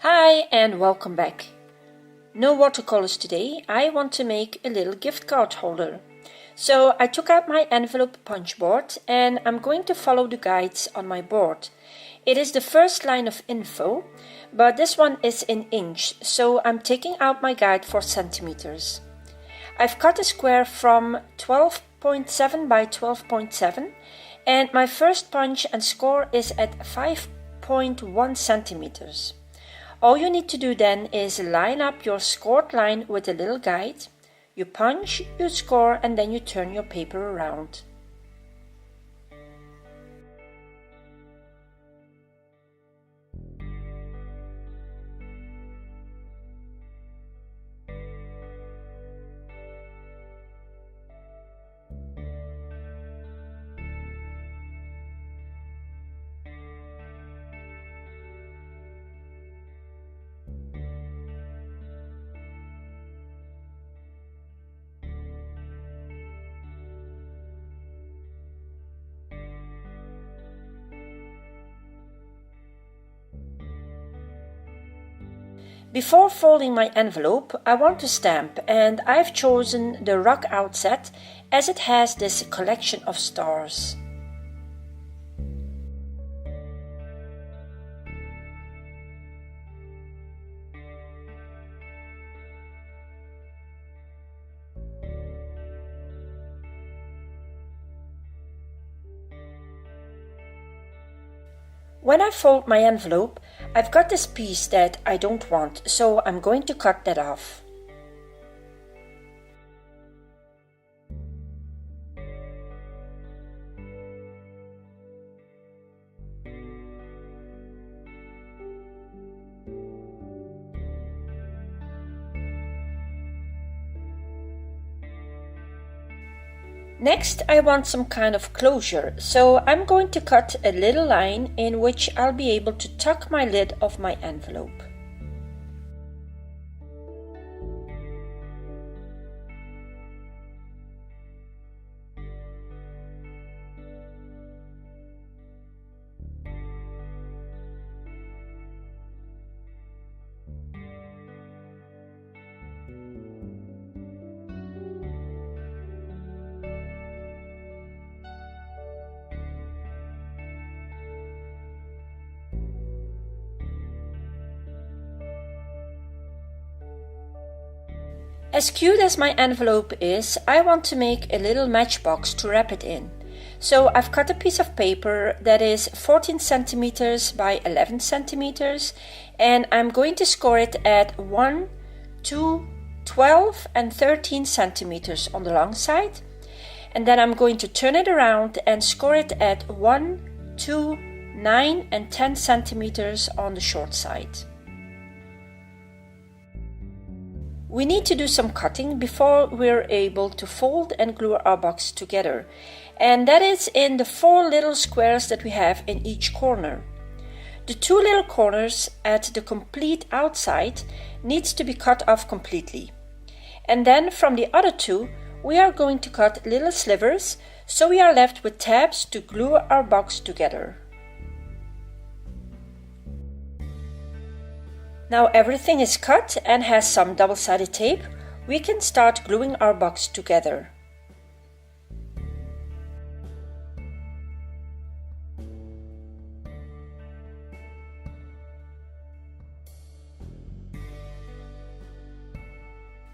Hi and welcome back. No watercolors today. I want to make a little gift card holder. So I took out my envelope punch board and I'm going to follow the guides on my board. It is the first line of info, but this one is in inch, so I'm taking out my guide for centimeters. I've cut a square from 12.7 by 12.7 and my first punch and score is at 5.1 centimeters. All you need to do then is line up your scored line with a little guide. You punch, you score, and then you turn your paper around. Before folding my envelope, I want to stamp, and I've chosen the Rock Out set as it has this collection of stars. When I fold my envelope, I've got this piece that I don't want, so I'm going to cut that off. Next, I want some kind of closure, so I'm going to cut a little line in which I'll be able to tuck my lid of my envelope. As cute as my envelope is, I want to make a little matchbox to wrap it in. So I've cut a piece of paper that is 14 centimeters by 11 centimeters and I'm going to score it at 1, 2, 12 and 13 centimeters on the long side. And then I'm going to turn it around and score it at 1, 2, 9 and 10 centimeters on the short side. We need to do some cutting before we're able to fold and glue our box together, and that is in the 4 little squares that we have in each corner. The 2 little corners at the complete outside needs to be cut off completely. And then from the other 2 we are going to cut little slivers, so we are left with tabs to glue our box together. Now everything is cut and has some double-sided tape. We can start gluing our box together.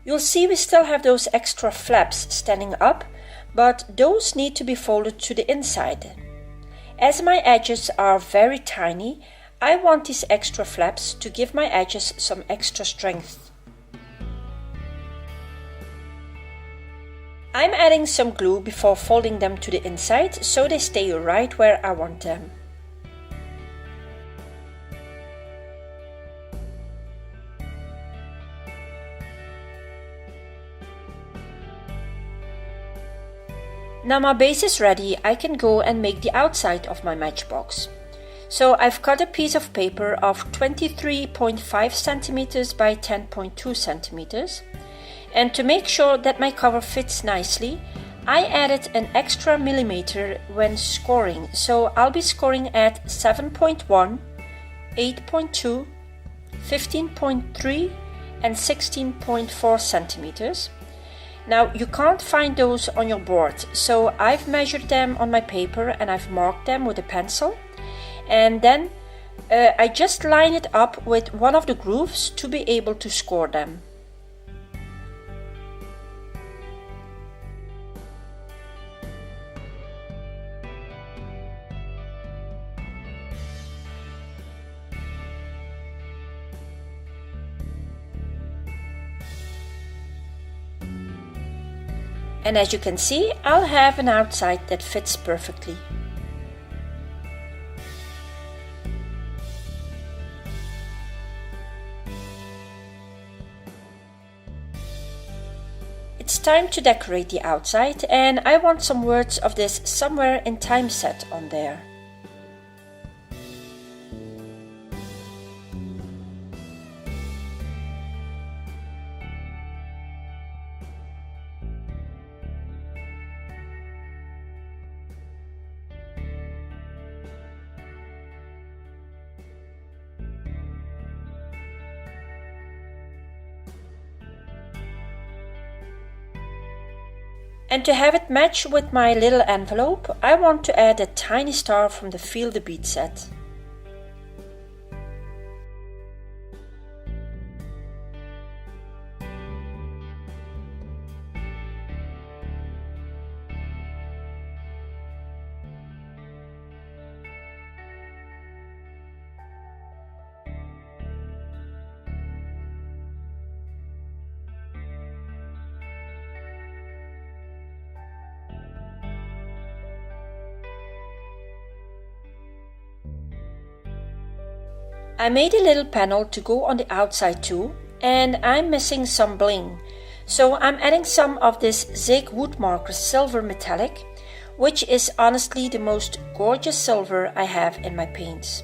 You'll see we still have those extra flaps standing up, but those need to be folded to the inside. As my edges are very tiny, I want these extra flaps to give my edges some extra strength. I'm adding some glue before folding them to the inside so they stay right where I want them. Now my base is ready, I can go and make the outside of my matchbox. So I've cut a piece of paper of 23.5 centimeters by 10.2 centimeters. And to make sure that my cover fits nicely, I added an extra millimeter when scoring. So I'll be scoring at 7.1, 8.2, 15.3 and 16.4 centimeters. Now you can't find those on your board, so I've measured them on my paper and I've marked them with a pencil, and then I just line it up with one of the grooves to be able to score them. And as you can see, I'll have an outside that fits perfectly. It's time to decorate the outside, and I want some words of this somewhere in time set on there. And to have it match with my little envelope, I want to add a tiny star from the Feel the Beat set. I made a little panel to go on the outside too, and I'm missing some bling, so I'm adding some of this Zig Woodmarker Silver Metallic, which is honestly the most gorgeous silver I have in my paints.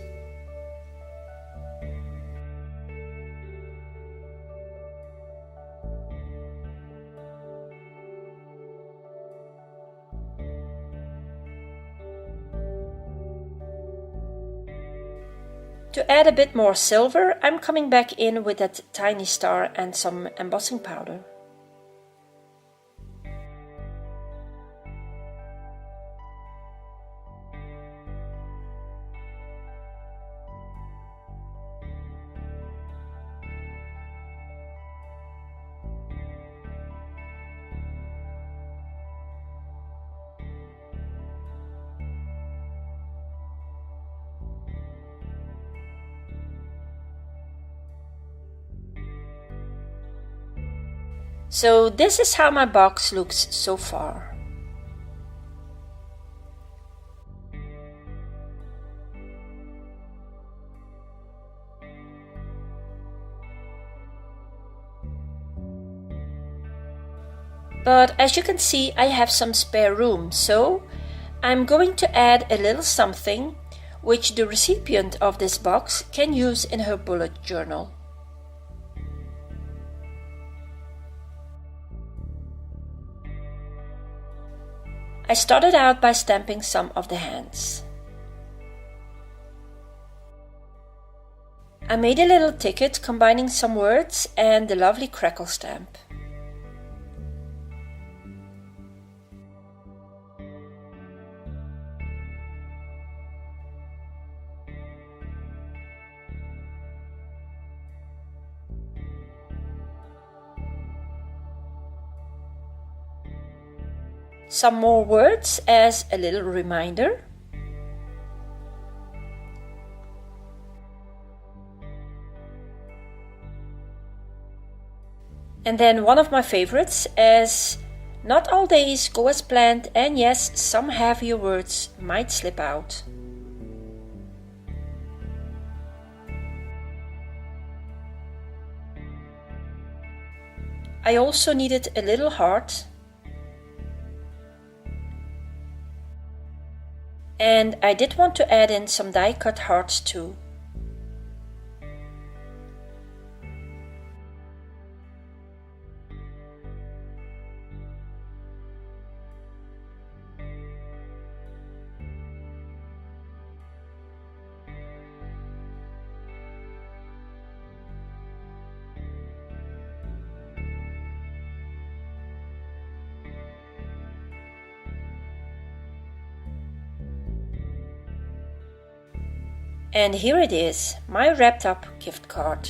To add a bit more silver, I'm coming back in with that tiny star and some embossing powder. So this is how my box looks so far. But as you can see, I have some spare room, so I'm going to add a little something which the recipient of this box can use in her bullet journal. I started out by stamping some of the hands. I made a little ticket combining some words and the lovely crackle stamp. Some more words as a little reminder. And then one of my favorites as not all days go as planned, and yes, some heavier words might slip out. I also needed a little heart. And I did want to add in some die cut hearts too. And here it is, my wrapped up gift card.